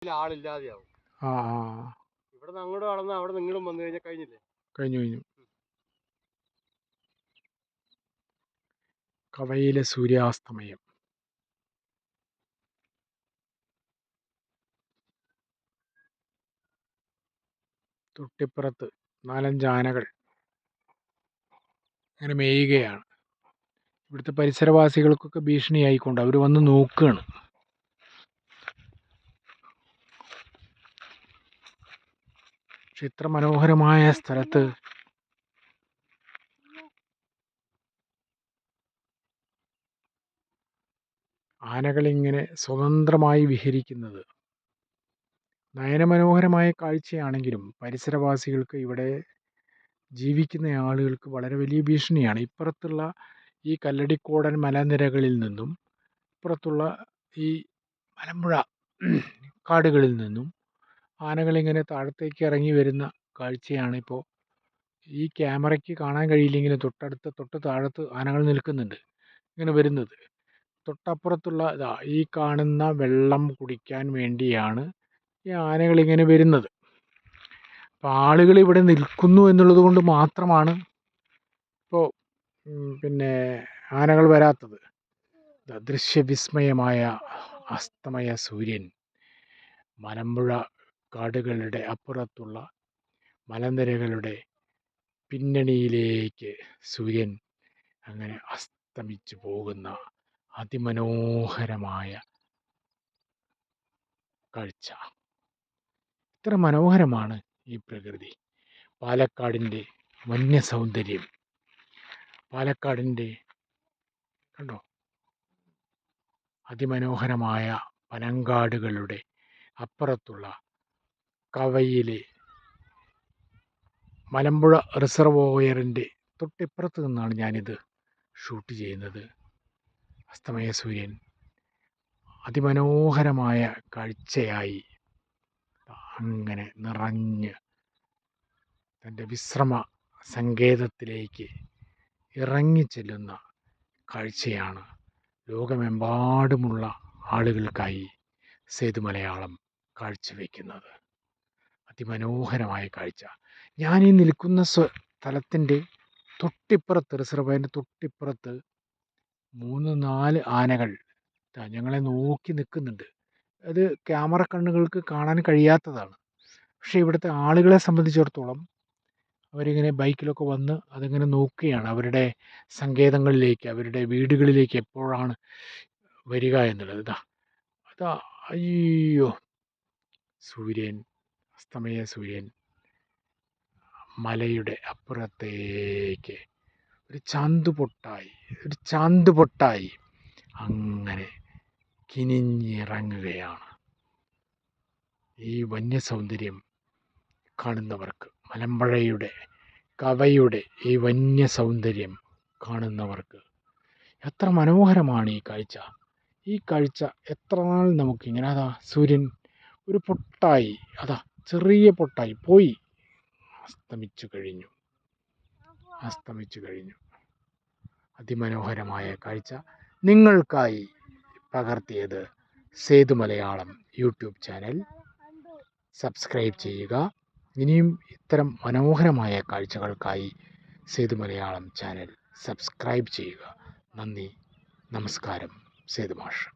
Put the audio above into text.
ആളില്ലാതെയാവും. ആ ഇവിടെ നിന്ന് അങ്ങോട്ട് കടന്ന് അവിടെ നിങ്ങളും വന്നു കഴിഞ്ഞാൽ കഴിഞ്ഞില്ലേ? കഴിഞ്ഞു. കവയിലെ സൂര്യാസ്തമയം. തൊട്ടിപ്പുറത്ത് 4-5 ആനകൾ അങ്ങനെ മേയുകയാണ്. ഇവിടുത്തെ പരിസരവാസികൾക്കൊക്കെ ഭീഷണിയായിക്കൊണ്ട് അവർ വന്ന് നോക്കുകയാണ്. പക്ഷെ ഇത്ര മനോഹരമായ സ്ഥലത്ത് ആനകളിങ്ങനെ സ്വതന്ത്രമായി വിഹരിക്കുന്നത് നയനമനോഹരമായ കാഴ്ചയാണെങ്കിലും പരിസരവാസികൾക്ക്, ഇവിടെ ജീവിക്കുന്ന ആളുകൾക്ക് വളരെ വലിയ ഭീഷണിയാണ്. ഇപ്പുറത്തുള്ള ഈ കല്ലടിക്കോടൻ മലനിരകളിൽ നിന്നും ഇപ്പുറത്തുള്ള ഈ മലമ്പുഴ കാടുകളിൽ നിന്നും ആനകളിങ്ങനെ താഴത്തേക്ക് ഇറങ്ങി വരുന്ന കാഴ്ചയാണ് ഇപ്പോൾ ഈ ക്യാമറയ്ക്ക് കാണാൻ കഴിയില്ലെങ്കിലും തൊട്ട് താഴത്ത് ആനകൾ നിൽക്കുന്നുണ്ട് ഇങ്ങനെ വരുന്നത്. തൊട്ടപ്പുറത്തുള്ള ഈ കാണുന്ന വെള്ളം കുടിക്കാൻ വേണ്ടിയാണ് ഈ ആനകളിങ്ങനെ വരുന്നത്. അപ്പോൾ ആളുകൾ ഇവിടെ നിൽക്കുന്നു എന്നുള്ളത് കൊണ്ട് മാത്രമാണ് ഇപ്പോൾ ആനകൾ വരാത്തത്. ദൃശ്യവിസ്മയമായ അസ്തമയ സൂര്യൻ മലമ്പുഴ കാടുകളുടെ അപ്പുറത്തുള്ള മലനിരകളുടെ പിന്നണിയിലേക്ക് സൂര്യൻ അങ്ങനെ അസ്തമിച്ചു പോകുന്ന അതിമനോഹരമായ കാഴ്ച. ഇത്ര മനോഹരമാണ് ഈ പ്രകൃതി. പാലക്കാടിൻ്റെ വന്യസൗന്ദര്യം. പാലക്കാടിൻ്റെ കണ്ടോ, അതിമനോഹരമായ പനങ്കാടുകളുടെ അപ്പുറത്തുള്ള കവയിലെ മലമ്പുഴ റിസർവോയറിൻ്റെ തൊട്ടിപ്പുറത്ത് നിന്നാണ് ഞാനിത് ഷൂട്ട് ചെയ്യുന്നത്. അസ്തമയ സൂര്യൻ അതിമനോഹരമായ കാഴ്ചയായി അങ്ങനെ നിറഞ്ഞ് തൻ്റെ വിശ്രമ സങ്കേതത്തിലേക്ക് ഇറങ്ങിച്ചെല്ലുന്ന കാഴ്ചയാണ് ലോകമെമ്പാടുമുള്ള ആളുകൾക്കായി സേതു മലയാളം കാഴ്ചവെക്കുന്നത്. അതിമനോഹരമായ കാഴ്ച. ഞാനീ നിൽക്കുന്ന സ്ഥലത്തിൻ്റെ തൊട്ടിപ്പുറത്ത്, റിസർവറിൻ്റെ തൊട്ടിപ്പുറത്ത് 3-4 ആനകൾ ഞങ്ങളെ നോക്കി നിൽക്കുന്നുണ്ട്. അത് ക്യാമറ കണ്ണുകൾക്ക് കാണാൻ കഴിയാത്തതാണ്. പക്ഷേ ഇവിടുത്തെ ആളുകളെ സംബന്ധിച്ചിടത്തോളം അവരിങ്ങനെ ബൈക്കിലൊക്കെ വന്ന് അതിങ്ങനെ നോക്കുകയാണ്. അവരുടെ സങ്കേതങ്ങളിലേക്ക്, അവരുടെ വീടുകളിലേക്ക് എപ്പോഴാണ് വരിക എന്നുള്ളത്. അതാ അയ്യോ, സൂര്യൻ, അസ്തമയ സൂര്യൻ മലയുടെ അപ്പുറത്തേക്ക് ഒരു ചാന്ത് പൊട്ടായി അങ്ങനെ കിനിഞ്ഞിറങ്ങുകയാണ്. ഈ വന്യസൗന്ദര്യം കാണുന്നവർക്ക്, മലമ്പുഴയുടെ കവയുടെ ഈ വന്യസൗന്ദര്യം കാണുന്നവർക്ക് എത്ര മനോഹരമാണ് ഈ കാഴ്ച. ഈ കാഴ്ച എത്ര നാൾ നമുക്കിങ്ങനെ, അതാ സൂര്യൻ ഒരു പൊട്ടായി, അതാ ചെറിയ പൊട്ടായി പോയി, അസ്തമിച്ചു കഴിഞ്ഞു. അതിമനോഹരമായ കാഴ്ച നിങ്ങൾക്കായി പകർത്തിയത് Sethu Malayalam YouTube channel. Subscribe ചെയ്യുക. ഇനിയും ഇത്തരം മനോഹരമായ കാഴ്ചകൾക്കായി സേതു മലയാളം ചാനൽ സബ്സ്ക്രൈബ് ചെയ്യുക. നന്ദി, നമസ്കാരം. സേതു മാഷ്.